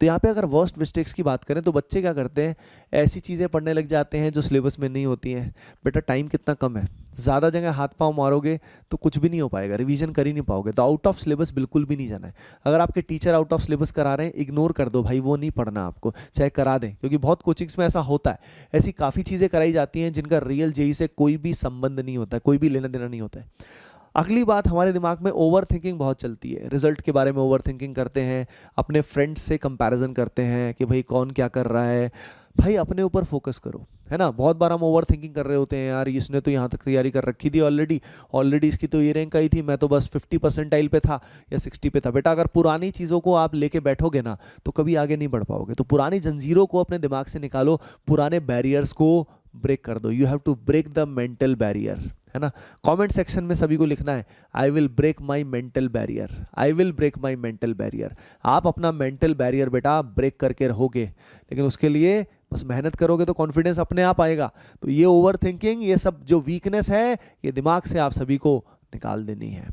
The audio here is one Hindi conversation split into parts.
तो यहाँ पे अगर वर्स्ट मिस्टेक्स की बात करें तो बच्चे क्या करते हैं, ऐसी चीज़ें पढ़ने लग जाते हैं जो सिलेबस में नहीं होती हैं। बेटा टाइम कितना कम है, ज़्यादा जगह हाथ पाँव मारोगे तो कुछ भी नहीं हो पाएगा, रिवीजन कर ही नहीं पाओगे। तो आउट ऑफ सिलेबस बिल्कुल भी नहीं जाना है। अगर आपके टीचर आउट ऑफ सिलेबस करा रहे हैं, इग्नोर कर दो भाई, वो नहीं पढ़ना आपको, चाहे करा दें, क्योंकि बहुत कोचिंग्स में ऐसा होता है। ऐसी काफ़ी चीज़ें कराई जाती हैं जिनका रियल जेई से कोई भी संबंध नहीं होता है, कोई भी लेना देना नहीं होता है। अगली बात, हमारे दिमाग में ओवर थिंकिंग बहुत चलती है। रिजल्ट के बारे में ओवर थिंकिंग करते हैं, अपने फ्रेंड्स से कंपैरिजन करते हैं कि भाई कौन क्या कर रहा है। भाई अपने ऊपर फोकस करो, है ना। बहुत बार हम ओवर थिंकिंग कर रहे होते हैं, यार इसने तो यहाँ तक तैयारी कर रखी थी ऑलरेडी इसकी तो ये रैंक आई थी, मैं तो बस 50 परसेंटाइल पे था या 60 पे था। बेटा अगर पुरानी चीज़ों को आप लेके बैठोगे ना तो कभी आगे नहीं बढ़ पाओगे। तो पुरानी जंजीरों को अपने दिमाग से निकालो, पुराने बैरियर्स को ब्रेक कर दो। You have to break the mental barrier, है ना। कमेंट सेक्शन में सभी को लिखना है, I will break my mental barrier, I will break my mental barrier. आप अपना मेंटल बैरियर बेटा ब्रेक करके रहोगे, लेकिन उसके लिए बस मेहनत करोगे तो कॉन्फिडेंस अपने आप आएगा। तो ये ओवर थिंकिंग, ये सब जो वीकनेस है, ये दिमाग से आप सभी को निकाल देनी है।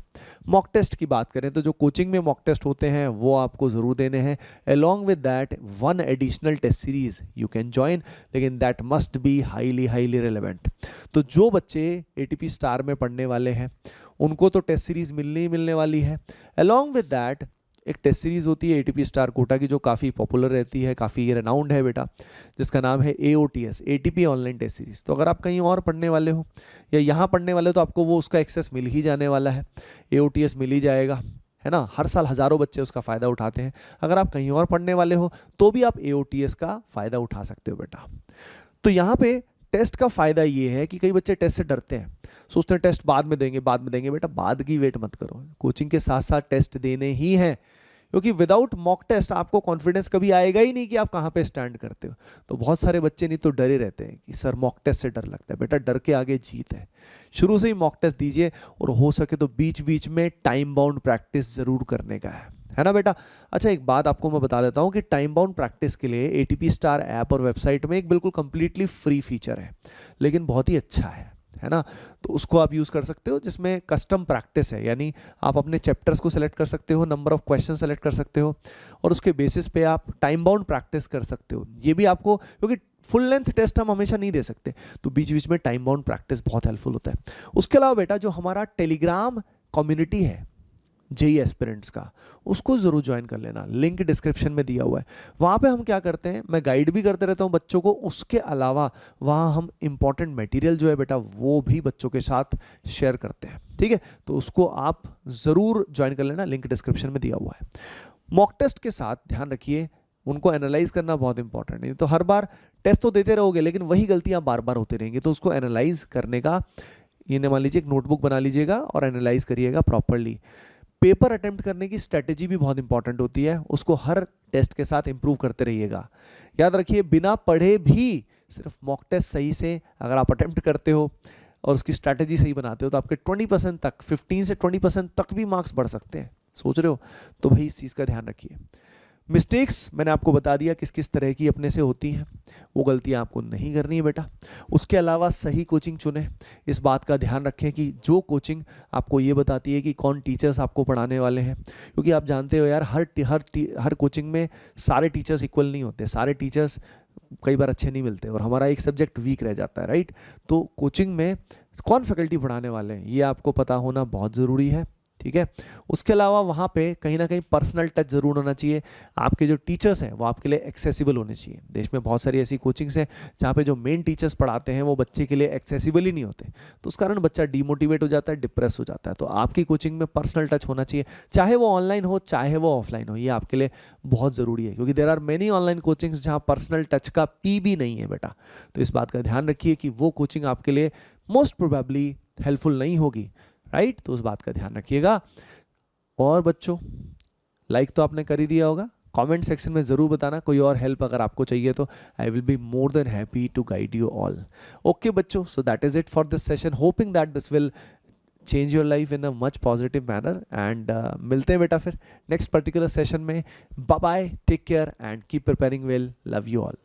मॉक टेस्ट की बात करें तो जो कोचिंग में मॉक टेस्ट होते हैं वो आपको ज़रूर देने हैं। Along with that one additional test series you can join, लेकिन that must be highly highly relevant. तो जो बच्चे एटीपी स्टार में पढ़ने वाले हैं उनको तो टेस्ट सीरीज मिलनी ही मिलने वाली है। अलॉन्ग विद दैट एक टेस्ट सीरीज़ होती है एटीपी स्टार कोटा की, जो काफ़ी पॉपुलर रहती है, काफ़ी रेनाउंड है बेटा, जिसका नाम है AOTS, ATP online test series. तो अगर आप कहीं और पढ़ने वाले हो या यहाँ पढ़ने वाले हो तो आपको वो उसका एक्सेस मिल ही जाने वाला है, AOTS मिल ही जाएगा, है ना। हर साल हज़ारों बच्चे उसका फ़ायदा उठाते हैं। अगर आप कहीं और पढ़ने वाले हो तो भी आप AOTS का फ़ायदा उठा सकते हो बेटा। तो यहाँ पे टेस्ट का फ़ायदा ये है कि कई बच्चे टेस्ट से डरते हैं, सोचते हैं टेस्ट बाद में देंगे बाद में देंगे। बेटा बाद की वेट मत करो, कोचिंग के साथ साथ टेस्ट देने ही हैं, क्योंकि विदाउट मॉक टेस्ट आपको कॉन्फिडेंस कभी आएगा ही नहीं कि आप कहाँ पे स्टैंड करते हो। तो बहुत सारे बच्चे नहीं तो डरे रहते हैं कि सर मॉक टेस्ट से डर लगता है। बेटा डर के आगे जीत है, शुरू से ही मॉक टेस्ट दीजिए, और हो सके तो बीच बीच में टाइम बाउंड प्रैक्टिस जरूर करने का है ना बेटा। अच्छा एक बात आपको मैं बता देता हूँ कि टाइम बाउंड प्रैक्टिस के लिए एटीपी स्टार ऐप और वेबसाइट में एक बिल्कुल कंप्लीटली फ्री फीचर है, लेकिन बहुत ही अच्छा है ना। तो उसको आप यूज़ कर सकते हो, जिसमें कस्टम प्रैक्टिस है, यानी आप अपने चैप्टर्स को सेलेक्ट कर सकते हो, नंबर ऑफ क्वेश्चन सेलेक्ट कर सकते हो, और उसके बेसिस पे आप टाइम बाउंड प्रैक्टिस कर सकते हो। ये भी आपको, क्योंकि फुल लेंथ टेस्ट हम हमेशा नहीं दे सकते, तो बीच बीच में टाइम बाउंड प्रैक्टिस बहुत हेल्पफुल होता है। उसके अलावा बेटा जो हमारा टेलीग्राम कम्युनिटी है जेई एस्पिरेंट्स का, उसको ज़रूर ज्वाइन कर लेना, लिंक डिस्क्रिप्शन में दिया हुआ है। वहाँ पे हम क्या करते हैं, मैं गाइड भी करते रहता हूँ बच्चों को, उसके अलावा वहाँ हम इंपॉर्टेंट मटेरियल जो है बेटा वो भी बच्चों के साथ शेयर करते हैं, ठीक है। तो उसको आप ज़रूर ज्वाइन कर लेना, लिंक डिस्क्रिप्शन में दिया हुआ है। मॉक टेस्ट के साथ ध्यान रखिए, उनको एनालाइज करना बहुत इंपॉर्टेंट है। तो हर बार टेस्ट तो देते रहोगे लेकिन वही गलतियाँ बार बार होती रहेंगी, तो उसको एनालाइज करने का, ये मान लीजिए एक नोटबुक बना लीजिएगा और एनालाइज करिएगा प्रॉपरली। पेपर अटेम्प्ट करने की स्ट्रेटेजी भी बहुत इंपॉर्टेंट होती है, उसको हर टेस्ट के साथ इंप्रूव करते रहिएगा। याद रखिए बिना पढ़े भी सिर्फ मॉक टेस्ट सही से अगर आप अटेम्प्ट करते हो और उसकी स्ट्रेटेजी सही बनाते हो तो आपके 20% तक, 15 से 20% तक भी मार्क्स बढ़ सकते हैं। सोच रहे हो तो भाई इस चीज़ का ध्यान रखिए। मिस्टेक्स मैंने आपको बता दिया किस किस तरह की अपने से होती हैं, वो गलतियां आपको नहीं करनी है बेटा। उसके अलावा सही कोचिंग चुनें, इस बात का ध्यान रखें कि जो कोचिंग आपको ये बताती है कि कौन टीचर्स आपको पढ़ाने वाले हैं, क्योंकि आप जानते हो यार हर कोचिंग में सारे टीचर्स इक्वल नहीं होते, सारे टीचर्स कई बार अच्छे नहीं मिलते और हमारा एक सब्जेक्ट वीक रह जाता है, राइट। तो कोचिंग में कौन फैकल्टी पढ़ाने वाले हैं ये आपको पता होना बहुत ज़रूरी है, ठीक है। उसके अलावा वहाँ पे कहीं ना कहीं पर्सनल टच ज़रूर होना चाहिए। आपके जो टीचर्स हैं वो आपके लिए एक्सेसिबल होने चाहिए। देश में बहुत सारी ऐसी कोचिंग्स हैं जहाँ पे जो मेन टीचर्स पढ़ाते हैं वो बच्चे के लिए एक्सेसिबल ही नहीं होते, तो उस कारण बच्चा डीमोटिवेट हो जाता है, डिप्रेस हो जाता है। तो आपकी कोचिंग में पर्सनल टच होना चाहिए, चाहे वो ऑनलाइन हो चाहे वो ऑफलाइन हो, ये आपके लिए बहुत ज़रूरी है, क्योंकि there are many online coachings जहाँ पर्सनल टच का पी भी नहीं है बेटा। तो इस बात का ध्यान रखिए कि वो कोचिंग आपके लिए मोस्ट प्रोबेबली हेल्पफुल नहीं होगी, राइट। तो उस बात का ध्यान रखिएगा। और बच्चों लाइक तो आपने कर ही दिया होगा, कमेंट सेक्शन में ज़रूर बताना कोई और हेल्प अगर आपको चाहिए तो I will be more than happy to guide you all. Okay बच्चों, so that is it for this session, hoping that this will change your life in a much positive manner and मिलते हैं बेटा फिर नेक्स्ट पर्टिकुलर सेशन में। Bye bye, take care and keep preparing well, love you all.